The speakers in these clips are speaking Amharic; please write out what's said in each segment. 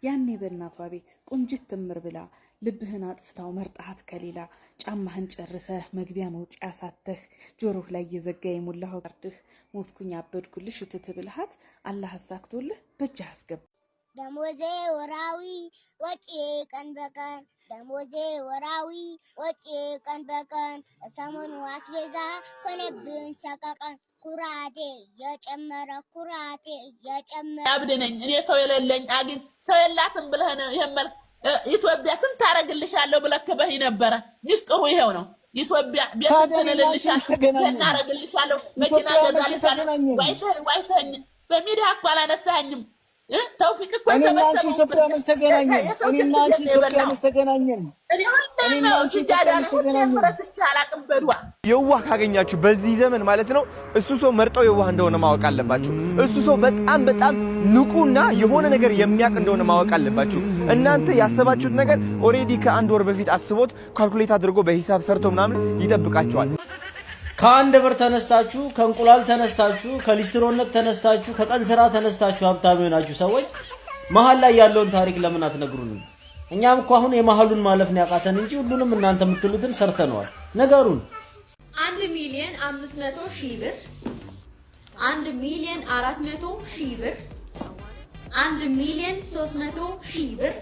ያኔ በእናቷ ቤት ቁንጅት ትምር ብላ ልብህን አጥፍታው መርጣሃት ከሌላ ጫማህን ጨርሰህ መግቢያ መውጫ ሳተህ ጆሮህ ላይ የዘጋ የሞላው ጋርድህ ሞትኩኝ አበድኩልሽ እትትብልሃት አላህ አሳክቶልህ በእጅህ አስገባ። ደሞዜ ወራዊ ወጪ ቀን በቀን ደሞዜ ወራዊ ወጪ ቀን በቀን ሰሞኑ አስቤዛ ሆነብን ሰቀቀን ኩራቴ የጨመረ አብደነኝ እኔ ሰው የሌለኝ አግኝ ሰው የላትም ብለህ ነው ይሄመል ኢትዮጵያ ስንት ታረግልሻለሁ ብለክበህ ነበር። ሚስጥሩ ይሄው ነው። ኢትዮጵያ ቤት ትነልልሻለሁ እናረግልሻለሁ መኪና ገዛልሻለሁ ዋይተኝ በሚዲያ እኮ አላነሳኸኝም። ተውፊቅ እኮ ተሰበሰበ ኢትዮጵያ መች ተገናኘን? እኔና አንቺ ኢትዮጵያ መች ተገናኘን? እኔና አንቺ ኢትዮጵያ መች ተገናኘን? የዋህ ካገኛችሁ በዚህ ዘመን ማለት ነው እሱ ሰው መርጠው የዋህ እንደሆነ ማወቅ አለባችሁ። እሱ ሰው በጣም ንቁና የሆነ ነገር የሚያቅ እንደሆነ ማወቅ አለባችሁ። እናንተ ያሰባችሁት ነገር ኦሬዲ ከአንድ ወር በፊት አስቦት ካልኩሌት አድርጎ በሂሳብ ሰርቶ ምናምን ይጠብቃችኋል። ከአንድ ብር ተነስታችሁ ከእንቁላል ተነስታችሁ ከሊስትሮነት ተነስታችሁ ከቀን ስራ ተነስታችሁ ሀብታም የሆናችሁ ሰዎች መሀል ላይ ያለውን ታሪክ ለምን አትነግሩንም? እኛም እኮ አሁን የመሀሉን ማለፍ ነው ያቃተን እንጂ ሁሉንም እናንተ የምትሉትን ሰርተነዋል። ነገሩን 1,500,000 ብር 1,400,000 ብር 1,300,000 ብር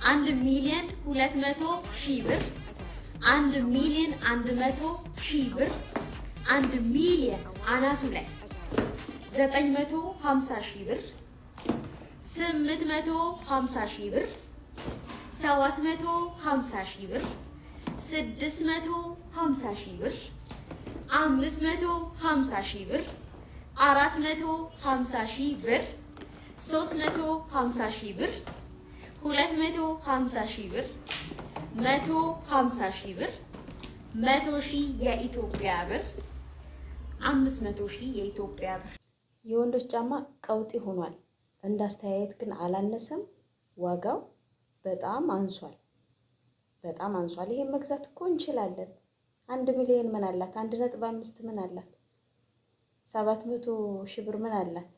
1,200,000 ብር 1,100,000 ብር 1,000,000 አናቱ ላይ 950,000 ብር 850,000 ብር 750,000 ብር 650,000 ብር 550,000 ብር 450,000 ብር 350,000 ብር 250,000 ብር 150,000 ብር 100,000 የኢትዮጵያ ብር 500,000 የኢትዮጵያ ብር። የወንዶች ጫማ ቀውጢ ሆኗል። እንዳስተያየት ግን አላነሰም። ዋጋው በጣም አንሷል። ይሄን መግዛት እኮ እንችላለን። 1 ሚሊዮን ምን አላት? 1.5 ምን አላት? 700,000 ብር ምን አላት?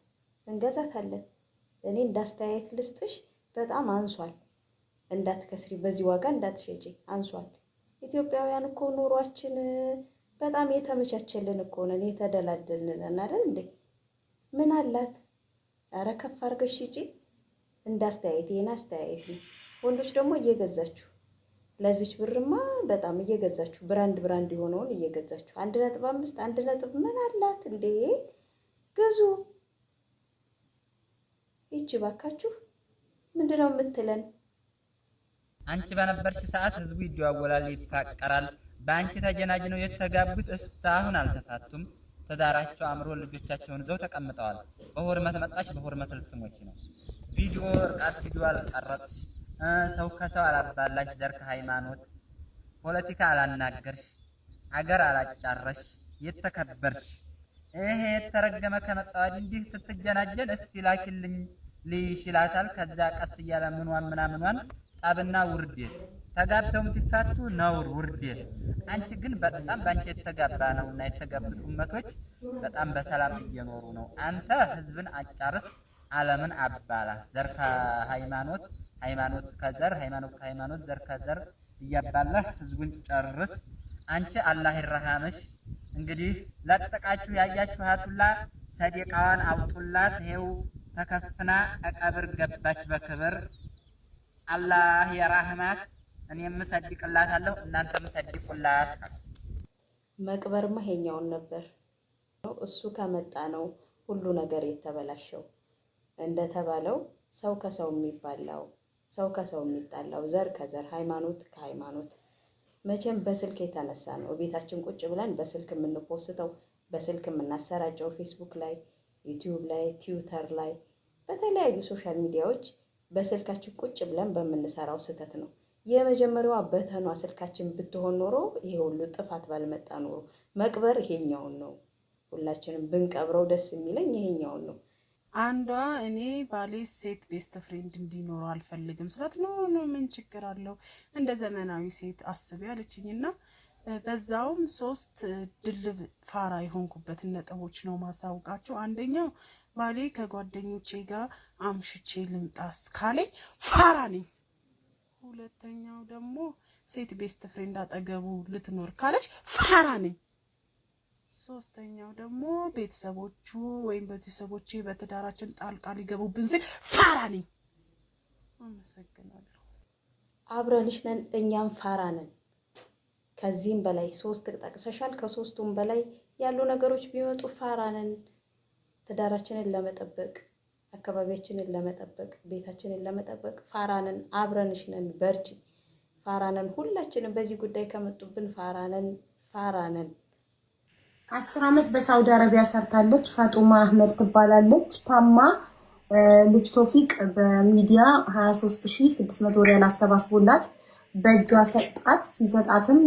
እንገዛታለን። እኔ እንዳስተያየት ልስጥሽ፣ በጣም አንሷል። እንዳትከስሪ፣ በዚህ ዋጋ እንዳትሸጪ፣ አንሷል። ኢትዮጵያውያን እኮ ኑሯችን በጣም የተመቻቸልን እኮ ነን፣ የተደላደልን ነን አይደል እንዴ? ምን አላት? ኧረ ከፍ አድርገሽ ሽጪ። እንዳስተያየት ይሄን አስተያየት ነው። ወንዶች ደግሞ እየገዛችሁ ለዚች ብርማ በጣም እየገዛችሁ ብራንድ የሆነውን እየገዛችሁ 1.5 1 ምን አላት እንዴ? ገዙ። ይቺ ባካችሁ ምንድነው የምትለን? አንቺ በነበርሽ ሰዓት ህዝቡ ይደዋወላል፣ ይፋቀራል። በአንቺ ተጀናጅነው የተጋቡት እስካሁን አልተፋቱም። ትዳራቸው አምሮ ልጆቻቸውን ይዘው ተቀምጠዋል። በሁርመት መጣሽ፣ በሁርመት ልትሞቺ ነው። ቪዲዮ አልቀረጽሽ፣ ሰው ከሰው አላባላሽ፣ ዘር ከሃይማኖት ፖለቲካ አላናገርሽ፣ አገር አላጫረሽ፣ የተከበርሽ። ይሄ የተረገመ ከመጣ ወዲህ እንዲህ ስትጀናጀን እስቲ ላኪልኝ ልይሽ ይላታል። ከዛ ቀስ እያለ ምኗን ጣብና ውርዴት ተጋብተው ምትፋቱ ነውር ውርዴት። አንቺ ግን በጣም ባንቺ የተጋባ ነውና የተጋቡት ኡመቶች በጣም በሰላም እየኖሩ ነው። አንተ ህዝብን አጫርስ፣ ዓለምን አባላ። ዘር ከሃይማኖት፣ ሃይማኖት ከዘር፣ ሃይማኖት ከሃይማኖት፣ ዘር ከዘር እያባላህ ህዝቡን ጨርስ። አንቺ አላህ ይረሃምሽ። እንግዲህ ለጥቃችሁ ያያችኋት ሁላ ሰደቃዋን አውጡላት። ይሄው ተከፍና ቀብር ገባች በክብር። አላህ የራህማት። እኔም ሰድቅላታለሁ፣ እናንተም ሰድቁላት። መቅበርማ ይሄኛውን ነበር። እሱ ከመጣ ነው ሁሉ ነገር የተበላሸው። እንደተባለው ሰው ከሰው የሚባላው፣ ሰው ከሰው የሚጣላው፣ ዘር ከዘር፣ ሃይማኖት ከሃይማኖት መቼም በስልክ የተነሳ ነው። ቤታችን ቁጭ ብለን በስልክ የምንፖስተው፣ በስልክ የምናሰራጨው፣ ፌስቡክ ላይ፣ ዩቲዩብ ላይ፣ ትዊተር ላይ፣ በተለያዩ ሶሻል ሚዲያዎች በስልካችን ቁጭ ብለን በምንሰራው ስህተት ነው። የመጀመሪያዋ በተኗ ስልካችን ብትሆን ኖሮ ይሄ ሁሉ ጥፋት ባልመጣ ኖሮ። መቅበር ይሄኛውን ነው። ሁላችንም ብንቀብረው ደስ የሚለኝ ይሄኛውን ነው። አንዷ እኔ ባሌ ሴት ቤስት ፍሬንድ እንዲኖረው አልፈልግም ስላት፣ ነው ምን ችግር አለው እንደ ዘመናዊ ሴት አስቢ ያለችኝና በዛውም 3 ድልብ ፋራ የሆንኩበትን ነጥቦች ነው ማሳውቃቸው። አንደኛው ባሌ ከጓደኞቼ ጋር አምሽቼ ልምጣስ ካለኝ ፋራ ነኝ። ሁለተኛው ደግሞ ሴት ቤስት ፍሬንድ አጠገቡ ልትኖር ካለች ፋራ ነኝ። ሶስተኛው ደግሞ ቤተሰቦቹ ወይም ቤተሰቦቼ በትዳራችን ጣልቃ ሊገቡብን ሲል ፋራ ነኝ። አመሰግናለሁ። አብረንሽ ነን፣ እኛም ፋራ ነን። ከዚህም በላይ 3 ጠቅሰሻል። ከ3ቱም በላይ ያሉ ነገሮች ቢመጡ ፋራ ነን። ትዳራችንን ለመጠበቅ፣ አካባቢያችንን ለመጠበቅ፣ ቤታችንን ለመጠበቅ ፋራ ነን። አብረንሽ ነን፣ በርቺ። ፋራ ነን ሁላችንም። በዚህ ጉዳይ ከመጡብን ፋራ ነን። 10 ዓመት በሳውዲ አረቢያ ሰርታለች። ፋጡማ አህመድ ትባላለች። ታማ ልጅ ቶፊቅ በሚዲያ 23600 ሪያል አሰባስቦላት በእጇ ሰጣት። ሲሰጣትም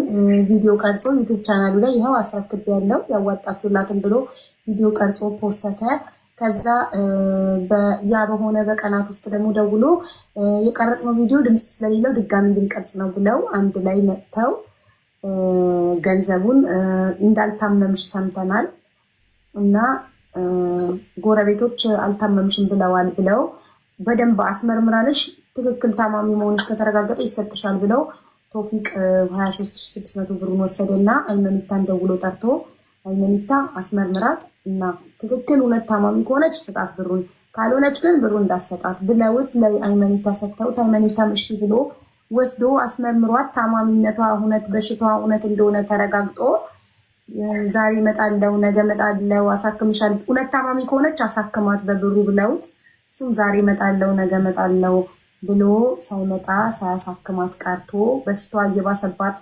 ቪዲዮ ቀርጾ ዩቲዩብ ቻናሉ ላይ ይኸው አስረክብ ያለው ያዋጣችሁላትም ብሎ ቪዲዮ ቀርጾ ፖሰተ። ከዛ ያ በሆነ በቀናት ውስጥ ደግሞ ደውሎ የቀረጽነው ቪዲዮ ድምፅ ስለሌለው ድጋሚ ልንቀርጽ ነው ብለው አንድ ላይ መጥተው ገንዘቡን እንዳልታመምሽ ሰምተናል እና ጎረቤቶች አልታመምሽም ብለዋል ብለው በደንብ አስመርምራለሽ ትክክል ታማሚ መሆንሽ ከተረጋገጠ ይሰጥሻል ብለው ቶፊቅ 23600 ብሩን ወሰደና አይመኒታን ደውሎ ጠርቶ አይመኒታ አስመርምራት እና ትክክል እውነት ታማሚ ከሆነች ስጣት ብሩን፣ ካልሆነች ግን ብሩን እንዳሰጣት ብለውት ለአይመኒታ ሰጥተውት አይመኒታም እሺ ብሎ ወስዶ አስመርምሯት ታማሚነቷ እውነት በሽታዋ እውነት እንደሆነ ተረጋግጦ ዛሬ እመጣለሁ ነገ እመጣለሁ አሳክምሻለሁ፣ እውነት ታማሚ ከሆነች አሳክማት በብሩ ብለውት እሱም ዛሬ እመጣለሁ ነገ እመጣለሁ ብሎ ሳይመጣ ሳያሳክማት ቀርቶ በሽታዋ እየባሰባት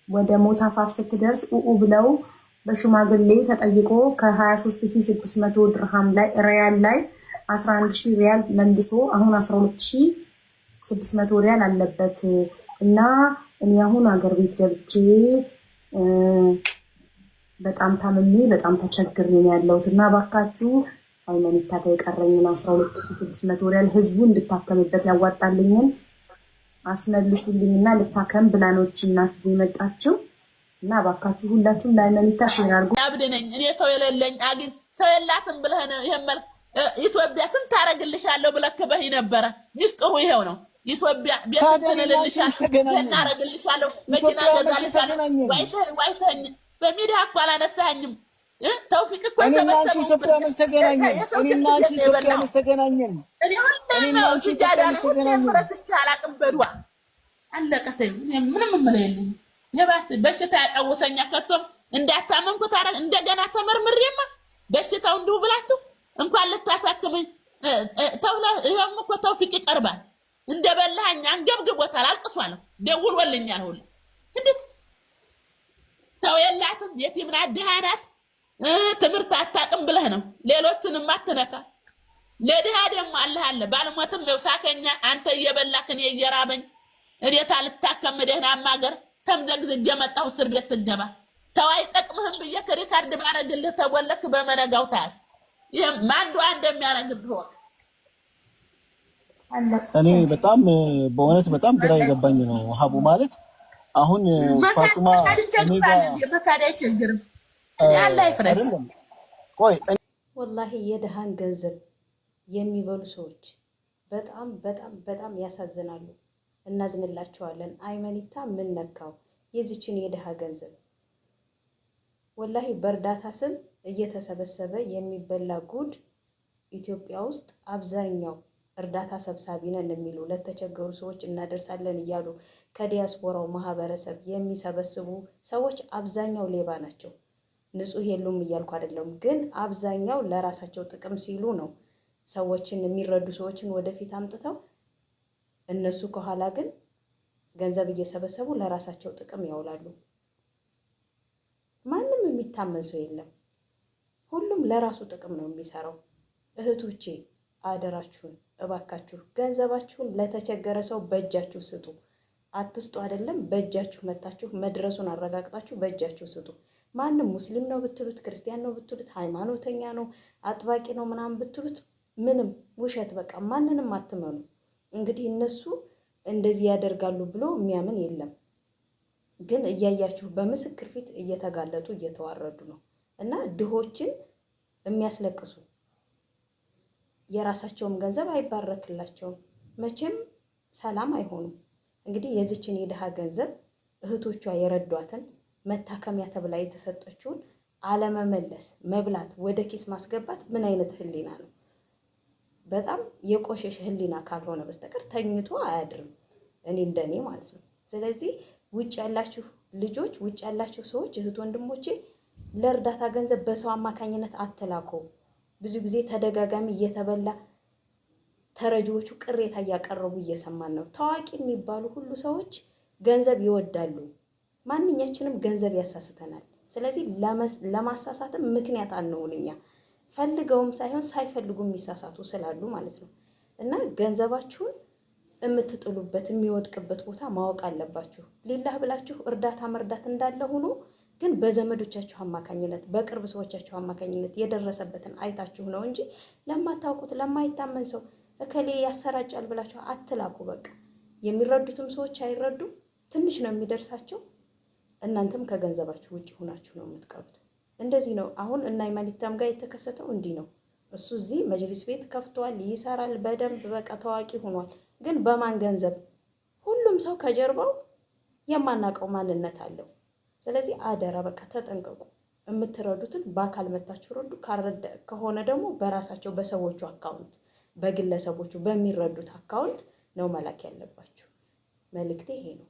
ወደ ሞት አፋፍ ስትደርስ ብለው በሽማግሌ ተጠይቆ ከ23600 ድርሃም ላይ ሪያል ላይ 11000 ሪያል መልሶ አሁን 12600 ሪያል አለበት እና እኔ አሁን አገር ቤት ገብቼ በጣም ታምሜ በጣም ተቸግሬ ነው ያለሁት እና ባካችሁ አይመኒታ ጋር የቀረኝን 12600 ሪያል ህዝቡ እንድታከምበት ያዋጣልኝን አስመልሱልኝና ልታከም ብላኖች እናት እዚህ መጣችሁ እና ባካችሁ ሁላችሁም ለአይመኒታ ሼር አድርጉ። አብድ ነኝ እኔ ሰው የሌለኝ አግኝ ሰው የላትም ብለህ ነው ይሄመል ኢትዮጵያ ስንት አረግልሻለሁ ብለህ ከበህ ነበረ። ሚስጥሩ ይሄው ነው። ኢትዮጵያ ቤት ተነልልሻለሁ እናረግልሻለሁ መኪና ገዛልሻለሁ ዋይተኝ በሚዲያ እኮ አላነሳኝም። ተውፊቅ እኮ ሰበሰበው ኢትዮጵያ መች ተገናኘን? እኔና አንቺ ኢትዮጵያ መች ተገናኘን? እኔና አንቺ ኢትዮጵያ መች ተገናኘን? አላቅም በዱዋ አለቀተኝ። ምንም ምን የለኝም። የባስ በሽታ ያቀወሰኛ ከቶም እንዳታመምኩ ታረግ እንደገና ተመርምሬማ በሽታው እንዲሁ ብላችሁ እንኳን ልታሳክመኝ ተውላ ይሄም እኮ ተውፊቅ ይቀርባል እንደበላኝ አንገብግቦታል። አልቅሷል ደውሎልኛል ሁሉ እንዴት ሰው የላትም የቲም ናት ድሃ ናት ትምህርት አታውቅም ብለህ ነው ሌሎቹንም አትነካ። ለድሃ ደግሞ አላህ አለ ባልሞትም የውሳከኛ አንተ እየበላክ እኔ እየራበኝ እኔታ ልታከም ደህና ማገር ተምዘግዝግ የመጣሁ እስር ቤት ትገባ ተው አይጠቅምህም ብዬ ከሪካርድ ባረግልህ ተወለክ በመነጋው ታያዝ ይሄ ማንዱ እንደሚያረግብህ ወቅ እኔ በጣም በእውነት በጣም ግራ የገባኝ ነው ሀቡ ማለት አሁን ፋጡማ ሜጋ መካዳ አይቸግርም ያለ አይፍረድ ቆይ ወላሂ የድሃን ገንዘብ የሚበሉ ሰዎች በጣም በጣም በጣም ያሳዝናሉ። እናዝንላቸዋለን። አይመኒታ ምን ነካው የዚችን የድሃ ገንዘብ? ወላሂ በእርዳታ ስም እየተሰበሰበ የሚበላ ጉድ ኢትዮጵያ ውስጥ አብዛኛው እርዳታ ሰብሳቢ ነን የሚሉ ለተቸገሩ ሰዎች እናደርሳለን እያሉ ከዲያስፖራው ማህበረሰብ የሚሰበስቡ ሰዎች አብዛኛው ሌባ ናቸው። ንጹህ የሉም እያልኩ አይደለም፣ ግን አብዛኛው ለራሳቸው ጥቅም ሲሉ ነው ሰዎችን የሚረዱ ሰዎችን ወደፊት አምጥተው እነሱ ከኋላ ግን ገንዘብ እየሰበሰቡ ለራሳቸው ጥቅም ያውላሉ። ማንም የሚታመን ሰው የለም። ሁሉም ለራሱ ጥቅም ነው የሚሰራው። እህቶቼ አደራችሁን እባካችሁ ገንዘባችሁን ለተቸገረ ሰው በእጃችሁ ስጡ። አትስጡ አይደለም በእጃችሁ መታችሁ መድረሱን አረጋግጣችሁ በእጃችሁ ስጡ። ማንም ሙስሊም ነው ብትሉት ክርስቲያን ነው ብትሉት ሃይማኖተኛ ነው አጥባቂ ነው ምናምን ብትሉት ምንም ውሸት በቃ ማንንም አትመኑ። እንግዲህ እነሱ እንደዚህ ያደርጋሉ ብሎ የሚያምን የለም። ግን እያያችሁ በምስክር ፊት እየተጋለጡ እየተዋረዱ ነው እና ድሆችን የሚያስለቅሱ የራሳቸውም ገንዘብ አይባረክላቸውም፣ መቼም ሰላም አይሆኑም። እንግዲህ የዚችን የድሃ ገንዘብ እህቶቿ የረዷትን መታከሚያ ተብላ የተሰጠችውን አለመመለስ፣ መብላት፣ ወደ ኪስ ማስገባት ምን አይነት ህሊና ነው? በጣም የቆሸሸ ህሊና ካልሆነ በስተቀር ተኝቶ አያድርም፣ እኔ እንደኔ ማለት ነው። ስለዚህ ውጭ ያላችሁ ልጆች፣ ውጭ ያላችሁ ሰዎች፣ እህት ወንድሞቼ ለእርዳታ ገንዘብ በሰው አማካኝነት አትላኩ። ብዙ ጊዜ ተደጋጋሚ እየተበላ ተረጂዎቹ ቅሬታ እያቀረቡ እየሰማን ነው። ታዋቂ የሚባሉ ሁሉ ሰዎች ገንዘብ ይወዳሉ። ማንኛችንም ገንዘብ ያሳስተናል። ስለዚህ ለማሳሳትም ምክንያት አንሆን እኛ ፈልገውም ሳይሆን ሳይፈልጉ የሚሳሳቱ ስላሉ ማለት ነው። እና ገንዘባችሁን የምትጥሉበት የሚወድቅበት ቦታ ማወቅ አለባችሁ። ሊላህ ብላችሁ እርዳታ መርዳት እንዳለ ሆኖ ግን በዘመዶቻችሁ አማካኝነት በቅርብ ሰዎቻችሁ አማካኝነት የደረሰበትን አይታችሁ ነው እንጂ ለማታውቁት ለማይታመን ሰው እከሌ ያሰራጫል ብላችሁ አትላኩ። በቃ የሚረዱትም ሰዎች አይረዱም፣ ትንሽ ነው የሚደርሳቸው። እናንተም ከገንዘባችሁ ውጭ ሆናችሁ ነው የምትቀሩት። እንደዚህ ነው አሁን እና ኢማኒታም ጋር የተከሰተው እንዲህ ነው። እሱ እዚህ መጅሊስ ቤት ከፍቷል፣ ይሰራል በደንብ በቃ ታዋቂ ሆኗል። ግን በማን ገንዘብ? ሁሉም ሰው ከጀርባው የማናውቀው ማንነት አለው። ስለዚህ አደራ በቃ ተጠንቀቁ። የምትረዱትን በአካል መታችሁ ረዱ። ከሆነ ደግሞ በራሳቸው በሰዎቹ አካውንት፣ በግለሰቦቹ በሚረዱት አካውንት ነው መላክ ያለባችሁ። መልእክቴ ይሄ ነው።